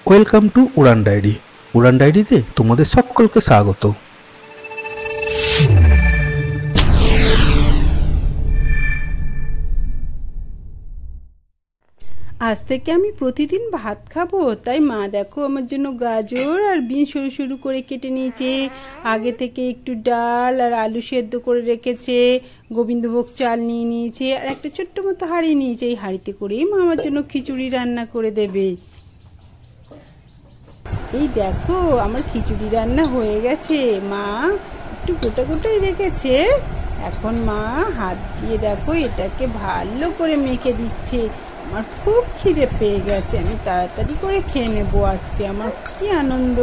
Welcome to Uraan diary. Uraan ডায়েরিতে তোমাদের সকলকে স্বাগত। আজ থেকে আমি প্রতিদিন ভাত খাবো, তাই মা দেখো আমার জন্য গাজর আর বিন সরু সরু করে কেটে নিয়েছে। আগে থেকে একটু ডাল আর আলু সেদ্ধ করে রেখেছে, গোবিন্দভোগ চাল নিয়ে নিয়েছে আর একটা ছোট্ট মতো হাঁড়ি নিয়েছে। এই হাঁড়িতে করেই মা আমার জন্য খিচুড়ি রান্না করে দেবে। এই দেখো আমার খিচুড়ি রান্না হয়ে গেছে। মা একটু গোটা গোটাই রেখেছে, এখন মা হাত দিয়ে দেখো এটাকে ভালো করে মেখে দিচ্ছে। আমার খুব খিদে পেয়ে গেছে, আমি তাড়াতাড়ি করে খেয়ে নেবো আজকে। আমার কি আনন্দ,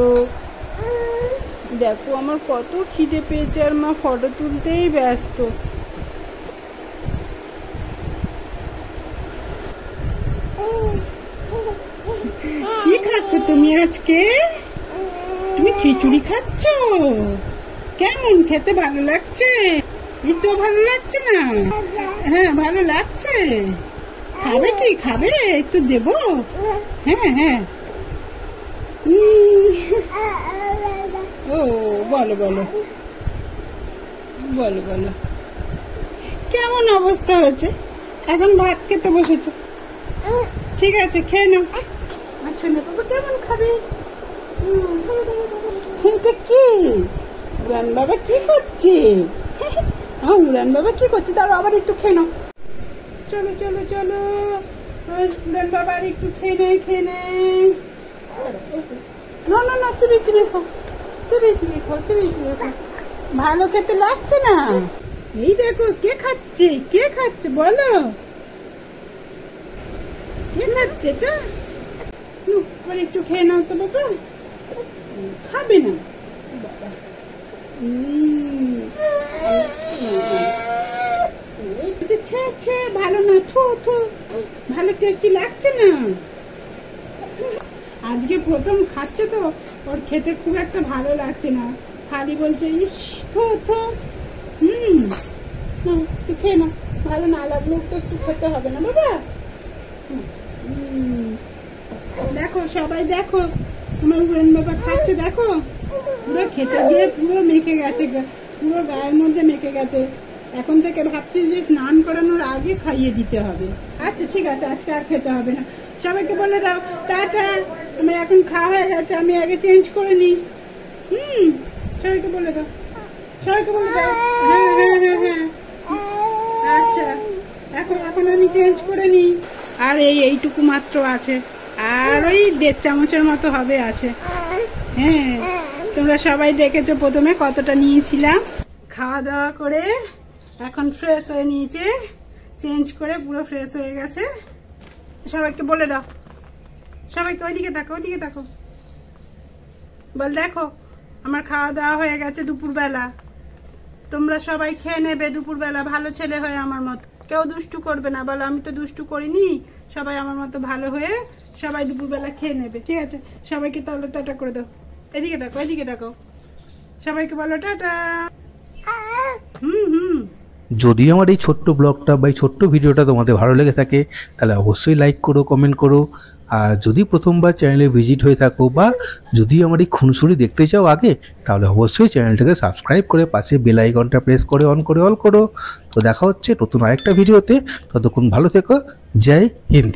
দেখো আমার কত খিদে পেয়েছে আর মা ফটো তুলতেই ব্যস্ত। কি খাচ্ছ তুমি আজকে? তুমি খিচুড়ি খাচ্ছ? কেমন খেতে? ভালো লাগছে? এই তো ভালো লাগছে না? হ্যাঁ ভালো লাগছে। খাবে কি? খাবে একটু দেবো? হ্যাঁ হ্যাঁ। ও বলো বলো বলো বলো, কেমন অবস্থা হয়েছে? এখন ভাত খেতে বসেছে, ঠিক আছে খেয়ে নাও। আচ্ছা না বাবা, কেমন খাবে? এটা কি উড়ান বাবা কি করছে? উড়ান বাবা কি করছে? তার আবার একটু খেয়ে নাও। চলো চলো চলো, উড়ান বাবা আর একটু খেয়ে নেয় খেয়ে নেয়। না না না, চিবিয়ে চিবিয়ে খাও, চিবিয়ে চিবিয়ে খাও, চিবিয়ে চিবিয়ে খাও। ভালো খেতে লাগছে না? এই দেখো কে খাচ্ছে, কে খাচ্ছে বলো? কে খাচ্ছে এটা? আবার একটু খেয়ে নাও তো বাবা। খাবে না বাবা। ভালো না, থু থু, ভালো টেস্টি লাগছে না। আজকে প্রথম খাচ্ছে তো ওর খেতে খুব একটা ভালো লাগছে না, খালি বলছে ইস থু থু। তুই খেয়ে না, ভালো না লাগলো তো একটু খেতে হবে না বাবা। দেখো সবাই দেখো আমার উড়ান বাবা খাচ্ছে, দেখো পুরো খেতে দিয়ে পুরো মেখে গেছে, পুরো গায়ের মধ্যে মেখে গেছে। এখন থেকে ভাবছি যে স্নান করানোর আগে খাইয়ে দিতে হবে। আচ্ছা ঠিক আছে, আজকে আর খেতে হবে না। সবাইকে বলে দাও টাটা, আমার এখন খাওয়া হয়ে গেছে, আমি আগে চেঞ্জ করে নিই। সবাইকে বলে দাও, সবাইকে বলে দাও। হ্যাঁ হ্যাঁ হ্যাঁ হ্যাঁ, আচ্ছা এখন এখন আমি চেঞ্জ করে নিই। আর এইটুকু মাত্র আছে, আর ওই 1.5 চামচের মতো হবে আছে। হ্যাঁ তোমরা সবাই দেখেছো প্রথমে কতটা নিয়েছিলাম। খাওয়া দাওয়া করে এখন ফ্রেশ হয়ে নিয়েছে, চেঞ্জ করে পুরো ফ্রেশ হয়ে গেছে। সবাইকে বলে দাও, সবাইকে ওইদিকে তাকো, ওইদিকে তাকো, বল দেখো আমার খাওয়া দাওয়া হয়ে গেছে দুপুরবেলা। তোমরা সবাই খেয়ে নেবে দুপুরবেলা ভালো ছেলে হয়ে আমার মতো, কেউ দুষ্টু করবে না। বলো আমি তো দুষ্টু করিনি, সবাই আমার মতো ভালো হয়ে সবাই দুপুরবেলা খেয়ে নেবে, ঠিক আছে? সবাইকে তাহলে টাটা করে দাও। এদিকে দেখো, এদিকে দেখো, সবাইকে বলো টাটা। যদি আমার এই ছোট্ট ব্লগটা বা এই ছোট্ট ভিডিওটা তোমাদের ভালো লেগে থাকে তাহলে অবশ্যই লাইক করো, কমেন্ট করো। আর যদি প্রথমবার চ্যানেলে ভিজিট হয়ে থাকো বা যদি আমার এই খুনসুরি দেখতে চাও আগে, তাহলে অবশ্যই চ্যানেলটাকে সাবস্ক্রাইব করে পাশে বেল আইকনটা প্রেস করে অন করে অল করো। তো দেখা হচ্ছে নতুন আরেকটা ভিডিওতে, ততক্ষণ ভালো থেকো। জয় হিন্দ।